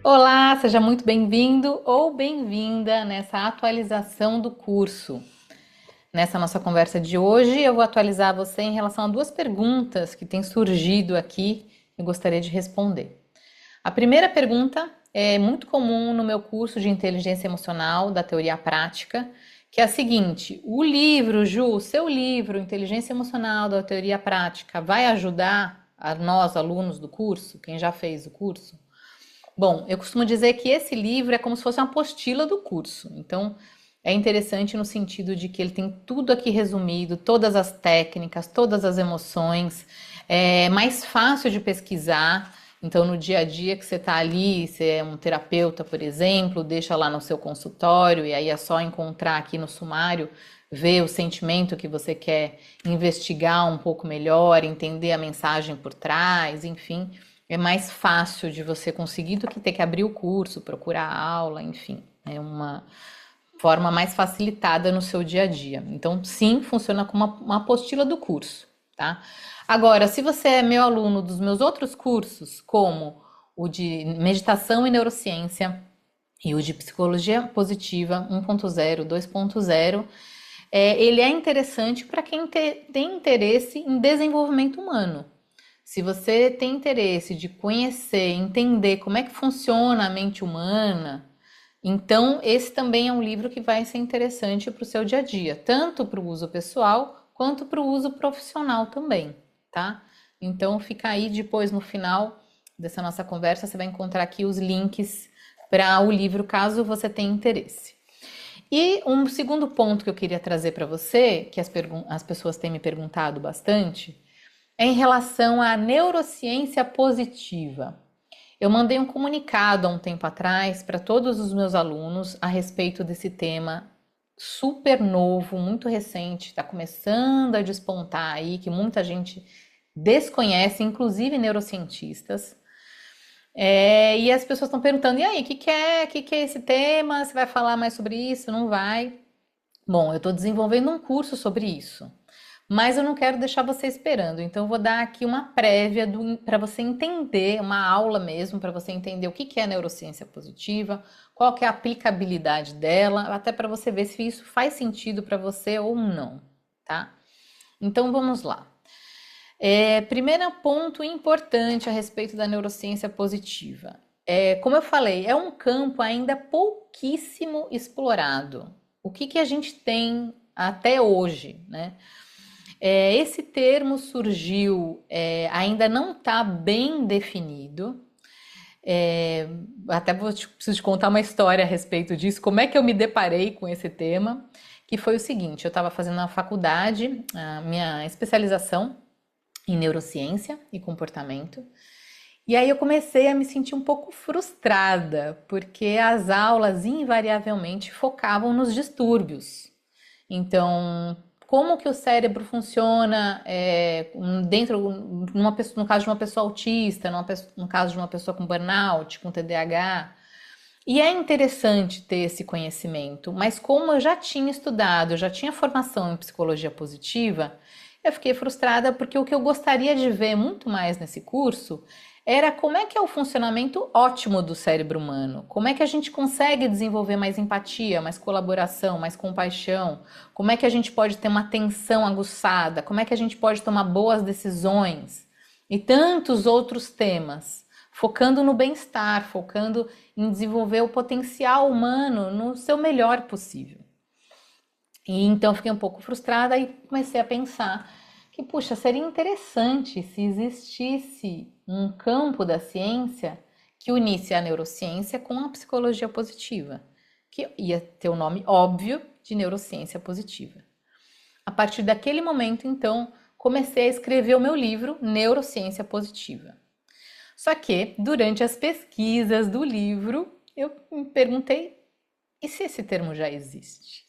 Olá, seja muito bem-vindo ou bem-vinda nessa atualização do curso. Nessa nossa conversa de hoje, eu vou atualizar você em relação a duas perguntas que têm surgido aqui e gostaria de responder. A primeira pergunta é muito comum no meu curso de inteligência emocional da teoria prática, que é a seguinte: o livro, Ju, o seu livro, Inteligência Emocional da Teoria Prática, vai ajudar a nós, alunos do curso, quem já fez o curso? Bom, eu costumo dizer que esse livro é como se fosse uma apostila do curso. Então, é interessante no sentido de que ele tem tudo aqui resumido, todas as técnicas, todas as emoções. É mais fácil de pesquisar. Então, no dia a dia que você está ali, você é um terapeuta, por exemplo, deixa lá no seu consultório e aí é só encontrar aqui no sumário, ver o sentimento que você quer investigar um pouco melhor, entender a mensagem por trás, enfim, é mais fácil de você conseguir do que ter que abrir o curso, procurar a aula, enfim. É uma forma mais facilitada no seu dia a dia. Então, sim, funciona como uma apostila do curso, tá? Agora, se você é meu aluno dos meus outros cursos, como o de meditação e neurociência e o de psicologia positiva 1.0, 2.0, ele é interessante para quem tem interesse em desenvolvimento humano. Se você tem interesse de conhecer, entender como é que funciona a mente humana, então esse também é um livro que vai ser interessante para o seu dia a dia, tanto para o uso pessoal quanto para o uso profissional também, tá? Então fica aí depois no final dessa nossa conversa, você vai encontrar aqui os links para o livro, caso você tenha interesse. E um segundo ponto que eu queria trazer para você, que as pessoas têm me perguntado bastante, é em relação à neurociência positiva. Eu mandei um comunicado há um tempo atrás para todos os meus alunos a respeito desse tema super novo, muito recente, está começando a despontar aí, que muita gente desconhece, inclusive neurocientistas. E as pessoas estão perguntando: e aí, o que é esse tema? Você vai falar mais sobre isso? Não vai? Bom, eu estou desenvolvendo um curso sobre isso. Mas eu não quero deixar você esperando, então eu vou dar aqui uma prévia para você entender, uma aula mesmo, para você entender o que que é neurociência positiva, qual que é a aplicabilidade dela, até para você ver se isso faz sentido para você ou não, tá? Então vamos lá. Primeiro ponto importante a respeito da neurociência positiva. Como eu falei, é um campo ainda pouquíssimo explorado. O que que a gente tem até hoje, né? Esse termo surgiu, ainda não está bem definido. Até preciso te contar uma história a respeito disso, como é que eu me deparei com esse tema, que foi o seguinte: eu estava fazendo na faculdade a minha especialização em neurociência e comportamento, e aí eu comecei a me sentir um pouco frustrada, porque as aulas invariavelmente focavam nos distúrbios. Então, como que o cérebro funciona no caso de uma pessoa autista, no caso de uma pessoa com burnout, com TDAH. E é interessante ter esse conhecimento, mas como eu já tinha estudado, eu já tinha formação em psicologia positiva, eu fiquei frustrada porque o que eu gostaria de ver muito mais nesse curso era como é que é o funcionamento ótimo do cérebro humano, como é que a gente consegue desenvolver mais empatia, mais colaboração, mais compaixão, como é que a gente pode ter uma atenção aguçada, como é que a gente pode tomar boas decisões e tantos outros temas, focando no bem-estar, focando em desenvolver o potencial humano no seu melhor possível. E então fiquei um pouco frustrada e comecei a pensar que, puxa, seria interessante se existisse um campo da ciência que unisse a neurociência com a psicologia positiva, que ia ter o nome óbvio de neurociência positiva. A partir daquele momento, então, comecei a escrever o meu livro Neurociência Positiva. Só que, durante as pesquisas do livro, eu me perguntei: e se esse termo já existe?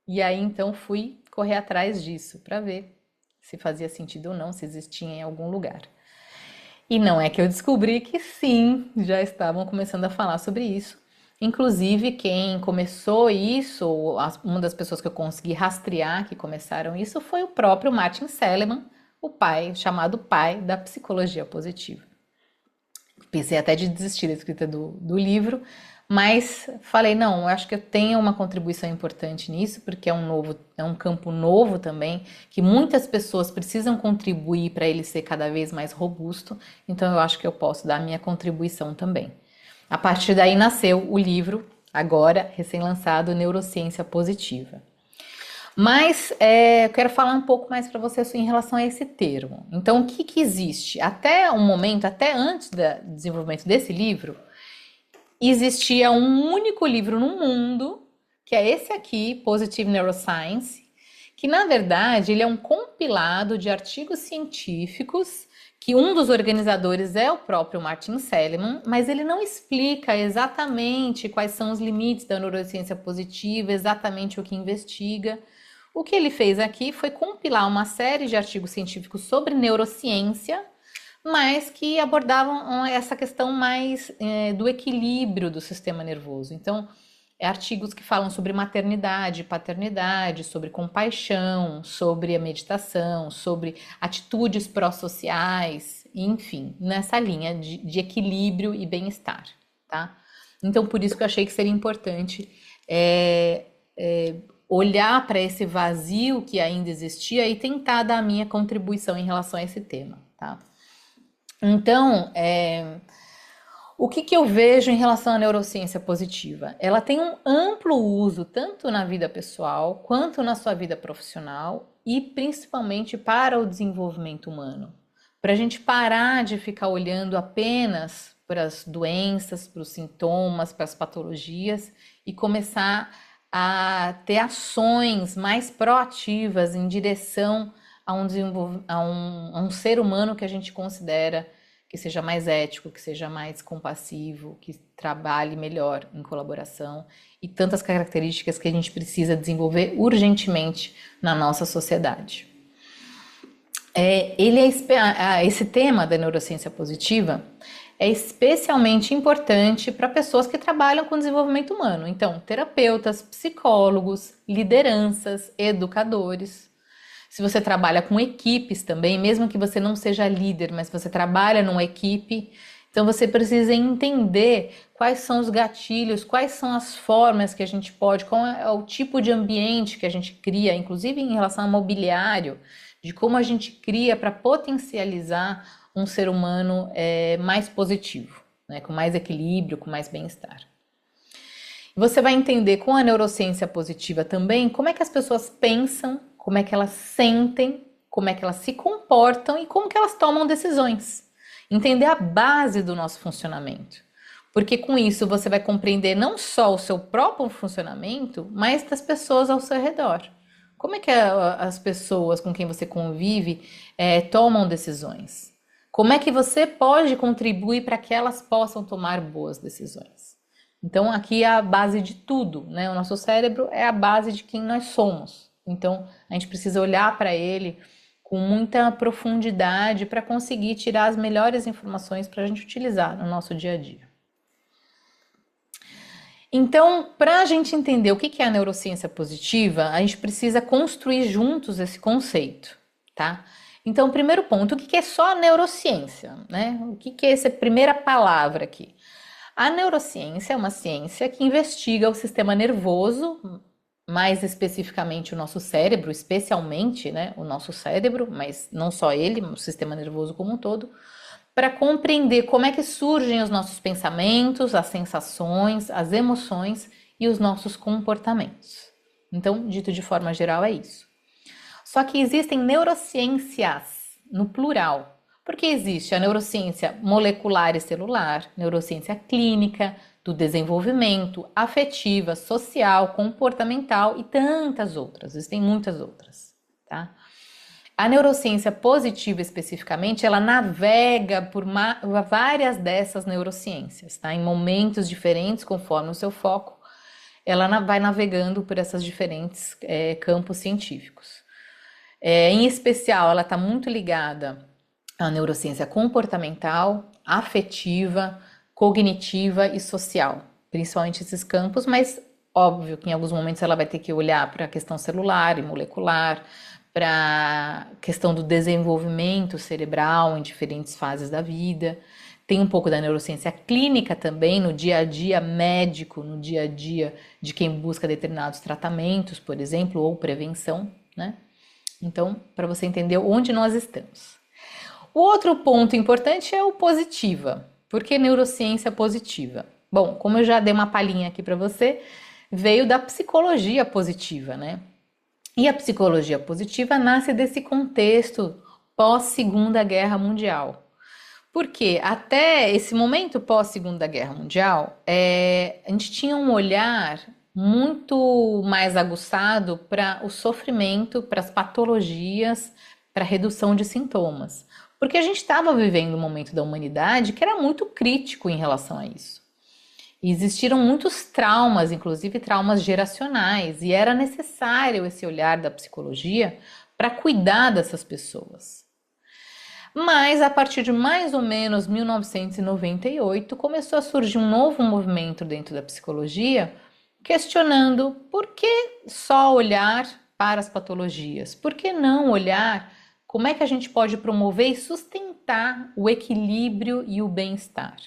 E aí então fui correr atrás disso para ver se fazia sentido ou não, se existia em algum lugar. E não é que eu descobri que sim, já estavam começando a falar sobre isso. Inclusive, quem começou isso, ou uma das pessoas que eu consegui rastrear que começaram isso, foi o próprio Martin Seligman, o pai, chamado pai da psicologia positiva. Pensei até de desistir da escrita do livro, mas falei, não, eu acho que eu tenho uma contribuição importante nisso, porque é um campo novo também, que muitas pessoas precisam contribuir para ele ser cada vez mais robusto, então eu acho que eu posso dar a minha contribuição também. A partir daí nasceu o livro, agora recém-lançado, Neurociência Positiva. Mas eu quero falar um pouco mais para você em relação a esse termo. Então, o que existe? Até o momento, até antes do desenvolvimento desse livro, existia um único livro no mundo, que é esse aqui, Positive Neuroscience, que na verdade ele é um compilado de artigos científicos, que um dos organizadores é o próprio Martin Seligman, mas ele não explica exatamente quais são os limites da neurociência positiva, exatamente o que investiga. O que ele fez aqui foi compilar uma série de artigos científicos sobre neurociência, mas que abordavam essa questão mais do equilíbrio do sistema nervoso. Então, artigos que falam sobre maternidade, paternidade, sobre compaixão, sobre a meditação, sobre atitudes pró-sociais, enfim, nessa linha de equilíbrio e bem-estar, tá? Então, por isso que eu achei que seria importante olhar para esse vazio que ainda existia e tentar dar a minha contribuição em relação a esse tema, tá? Então, o que eu vejo em relação à neurociência positiva? Ela tem um amplo uso tanto na vida pessoal quanto na sua vida profissional e principalmente para o desenvolvimento humano. Para a gente parar de ficar olhando apenas para as doenças, para os sintomas, para as patologias e começar a ter ações mais proativas em direção a um ser humano que a gente considera que seja mais ético, que seja mais compassivo, que trabalhe melhor em colaboração e tantas características que a gente precisa desenvolver urgentemente na nossa sociedade. Esse tema da neurociência positiva é especialmente importante para pessoas que trabalham com desenvolvimento humano. Então, terapeutas, psicólogos, lideranças, educadores. Se você trabalha com equipes também, mesmo que você não seja líder, mas você trabalha numa equipe, então você precisa entender quais são os gatilhos, quais são as formas que a gente pode, qual é o tipo de ambiente que a gente cria, inclusive em relação ao mobiliário, de como a gente cria para potencializar um ser humano mais positivo, né, com mais equilíbrio, com mais bem-estar. Você vai entender com a neurociência positiva também como é que as pessoas pensam, como é que elas sentem, como é que elas se comportam e como que elas tomam decisões. Entender a base do nosso funcionamento. Porque com isso você vai compreender não só o seu próprio funcionamento, mas das pessoas ao seu redor. Como é que as pessoas com quem você convive tomam decisões? Como é que você pode contribuir para que elas possam tomar boas decisões? Então aqui é a base de tudo, né? O nosso cérebro é a base de quem nós somos. Então a gente precisa olhar para ele com muita profundidade para conseguir tirar as melhores informações para a gente utilizar no nosso dia a dia. Então, para a gente entender o que é a neurociência positiva, a gente precisa construir juntos esse conceito, tá? Então, primeiro ponto, o que é só a neurociência, né? O que é essa primeira palavra aqui? A neurociência é uma ciência que investiga o sistema nervoso, mais especificamente o nosso cérebro, especialmente, né, o nosso cérebro, mas não só ele, o sistema nervoso como um todo, para compreender como é que surgem os nossos pensamentos, as sensações, as emoções e os nossos comportamentos. Então, dito de forma geral, é isso. Só que existem neurociências, no plural, porque existe a neurociência molecular e celular, neurociência clínica, do desenvolvimento, afetiva, social, comportamental e tantas outras, existem muitas outras, tá? A neurociência positiva especificamente, ela navega por várias dessas neurociências, tá? Em momentos diferentes, conforme o seu foco, ela vai navegando por esses diferentes campos científicos. Em especial, ela está muito ligada à neurociência comportamental, afetiva, cognitiva e social, principalmente esses campos, mas óbvio que em alguns momentos ela vai ter que olhar para a questão celular e molecular, para a questão do desenvolvimento cerebral em diferentes fases da vida. Tem um pouco da neurociência clínica também, no dia a dia médico, no dia a dia de quem busca determinados tratamentos, por exemplo, ou prevenção, né? Então, para você entender onde nós estamos. O outro ponto importante é o positiva. Por que neurociência positiva? Bom, como eu já dei uma palhinha aqui para você, veio da psicologia positiva, né? E a psicologia positiva nasce desse contexto pós-Segunda Guerra Mundial. Porque até esse momento pós-Segunda Guerra Mundial, a gente tinha um olhar muito mais aguçado para o sofrimento, para as patologias, para a redução de sintomas. Porque a gente estava vivendo um momento da humanidade que era muito crítico em relação a isso. E existiram muitos traumas, inclusive traumas geracionais, e era necessário esse olhar da psicologia para cuidar dessas pessoas. Mas a partir de mais ou menos 1998 começou a surgir um novo movimento dentro da psicologia, questionando por que só olhar para as patologias, por que não olhar como é que a gente pode promover e sustentar o equilíbrio e o bem-estar.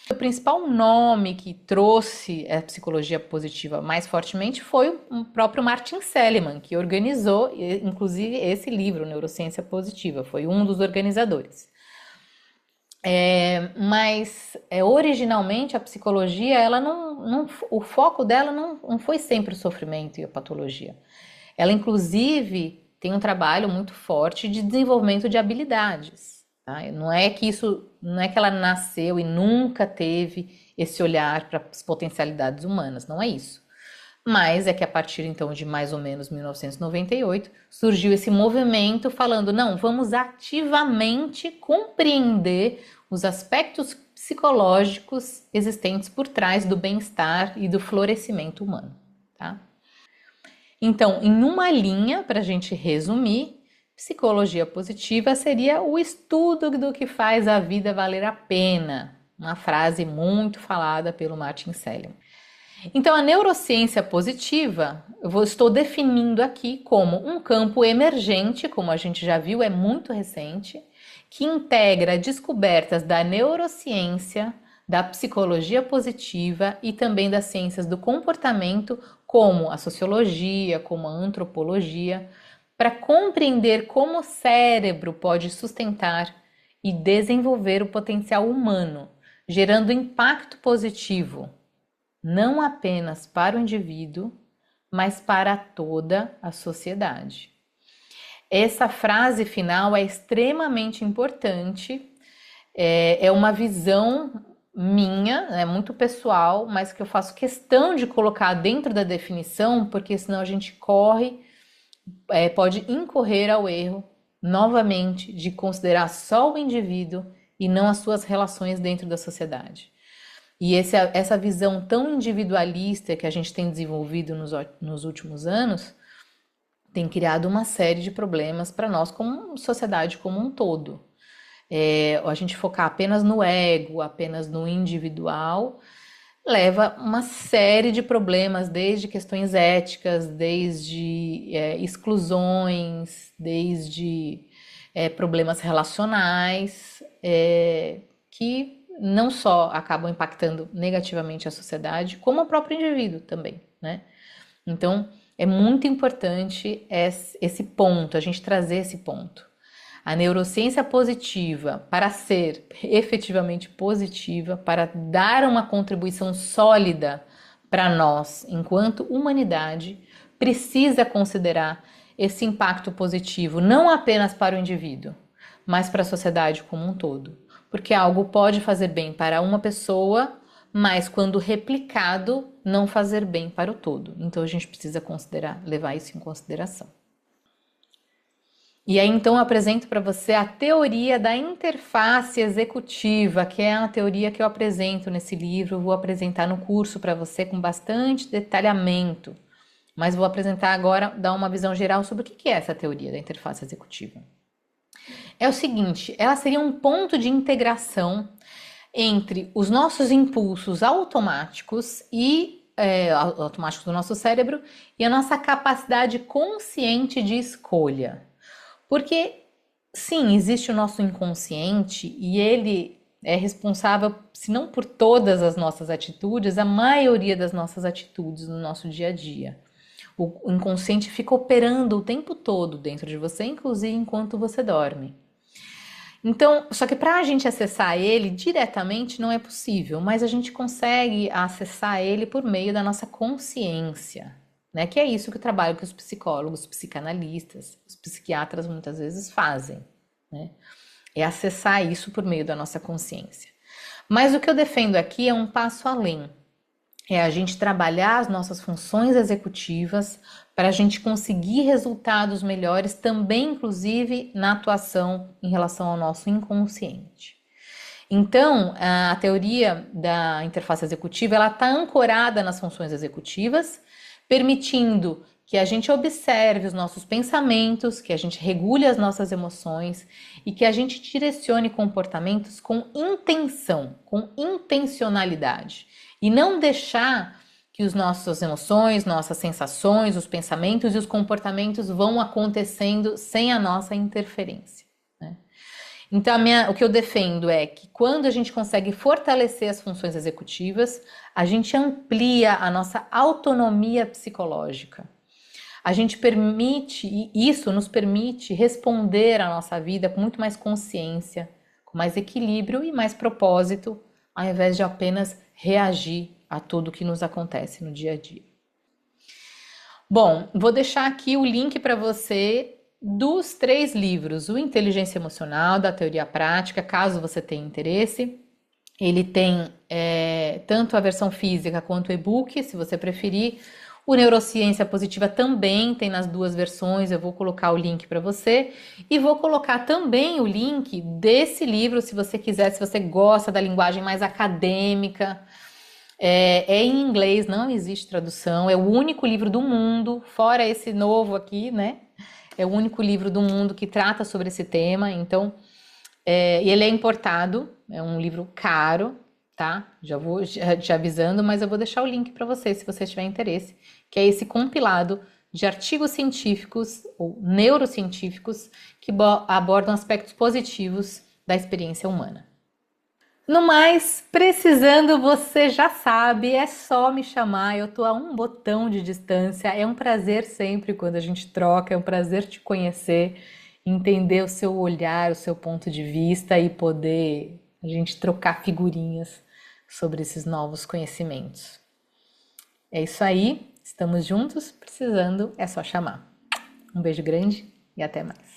O principal nome que trouxe a psicologia positiva mais fortemente foi o próprio Martin Seligman, que organizou, inclusive, esse livro, Neurociência Positiva, foi um dos organizadores. Mas originalmente a psicologia, o foco dela não foi sempre o sofrimento e a patologia. Ela, inclusive, tem um trabalho muito forte de desenvolvimento de habilidades. Tá? Não é que ela nasceu e nunca teve esse olhar para as potencialidades humanas, não é isso. Mas é que a partir então de mais ou menos 1998 surgiu esse movimento falando, não, vamos ativamente compreender os aspectos psicológicos existentes por trás do bem-estar e do florescimento humano, tá? Então, em uma linha, para a gente resumir, psicologia positiva seria o estudo do que faz a vida valer a pena. Uma frase muito falada pelo Martin Seligman. Então, a neurociência positiva, estou definindo aqui como um campo emergente, como a gente já viu, é muito recente, que integra descobertas da neurociência, da psicologia positiva e também das ciências do comportamento, como a sociologia, como a antropologia, para compreender como o cérebro pode sustentar e desenvolver o potencial humano, gerando impacto positivo, não apenas para o indivíduo, mas para toda a sociedade. Essa frase final é extremamente importante, é uma visão minha, é muito pessoal, mas que eu faço questão de colocar dentro da definição, porque senão a gente pode incorrer ao erro, novamente, de considerar só o indivíduo e não as suas relações dentro da sociedade. E essa visão tão individualista que a gente tem desenvolvido nos últimos anos tem criado uma série de problemas para nós como sociedade como um todo. A gente focar apenas no ego, apenas no individual, leva uma série de problemas, desde questões éticas, desde exclusões, desde problemas relacionais, que não só acabam impactando negativamente a sociedade, como o próprio indivíduo também, né? Então, é muito importante esse ponto, a gente trazer esse ponto. A neurociência positiva, para ser efetivamente positiva, para dar uma contribuição sólida para nós, enquanto humanidade, precisa considerar esse impacto positivo, não apenas para o indivíduo, mas para a sociedade como um todo. Porque algo pode fazer bem para uma pessoa, mas quando replicado, não fazer bem para o todo. Então a gente precisa levar isso em consideração. E aí então eu apresento para você a teoria da interface executiva, que é a teoria que eu apresento nesse livro, vou apresentar no curso para você com bastante detalhamento, mas vou apresentar agora, dar uma visão geral sobre o que é essa teoria da interface executiva. É o seguinte, ela seria um ponto de integração entre os nossos impulsos automáticos automáticos do nosso cérebro e a nossa capacidade consciente de escolha. Porque, sim, existe o nosso inconsciente e ele é responsável, se não por todas as nossas atitudes, a maioria das nossas atitudes no nosso dia a dia. O inconsciente fica operando o tempo todo dentro de você, inclusive enquanto você dorme. Então, só que para a gente acessar ele diretamente não é possível, mas a gente consegue acessar ele por meio da nossa consciência, né? Que é isso que o trabalho que os psicólogos, os psicanalistas, os psiquiatras muitas vezes fazem, né? É acessar isso por meio da nossa consciência. Mas o que eu defendo aqui é um passo além. É a gente trabalhar as nossas funções executivas para a gente conseguir resultados melhores também, inclusive, na atuação em relação ao nosso inconsciente. Então, a teoria da interface executiva, ela está ancorada nas funções executivas, permitindo que a gente observe os nossos pensamentos, que a gente regule as nossas emoções e que a gente direcione comportamentos com intenção, com intencionalidade. E não deixar que as nossas emoções, nossas sensações, os pensamentos e os comportamentos vão acontecendo sem a nossa interferência, né? Então, o que eu defendo é que quando a gente consegue fortalecer as funções executivas, a gente amplia a nossa autonomia psicológica. A gente permite, e isso nos permite responder à nossa vida com muito mais consciência, com mais equilíbrio e mais propósito, ao invés de apenas reagir a tudo que nos acontece no dia a dia. Bom, vou deixar aqui o link para você dos 3 livros, o Inteligência Emocional, da Teoria Prática, caso você tenha interesse. Ele tem tanto a versão física quanto o e-book, se você preferir. O Neurociência Positiva também tem nas 2 versões, eu vou colocar o link para você. E vou colocar também o link desse livro, se você quiser, se você gosta da linguagem mais acadêmica. É em inglês, não existe tradução, é o único livro do mundo, fora esse novo aqui, né? É o único livro do mundo que trata sobre esse tema, então, e ele é importado, é um livro caro, tá? Já vou te avisando, mas eu vou deixar o link para você, se você tiver interesse, que é esse compilado de artigos científicos ou neurocientíficos que abordam aspectos positivos da experiência humana. No mais, precisando, você já sabe, é só me chamar, eu tô a um botão de distância. É um prazer sempre quando a gente troca, é um prazer te conhecer, entender o seu olhar, o seu ponto de vista e poder a gente trocar figurinhas sobre esses novos conhecimentos. É isso aí, estamos juntos, precisando, é só chamar. Um beijo grande e até mais.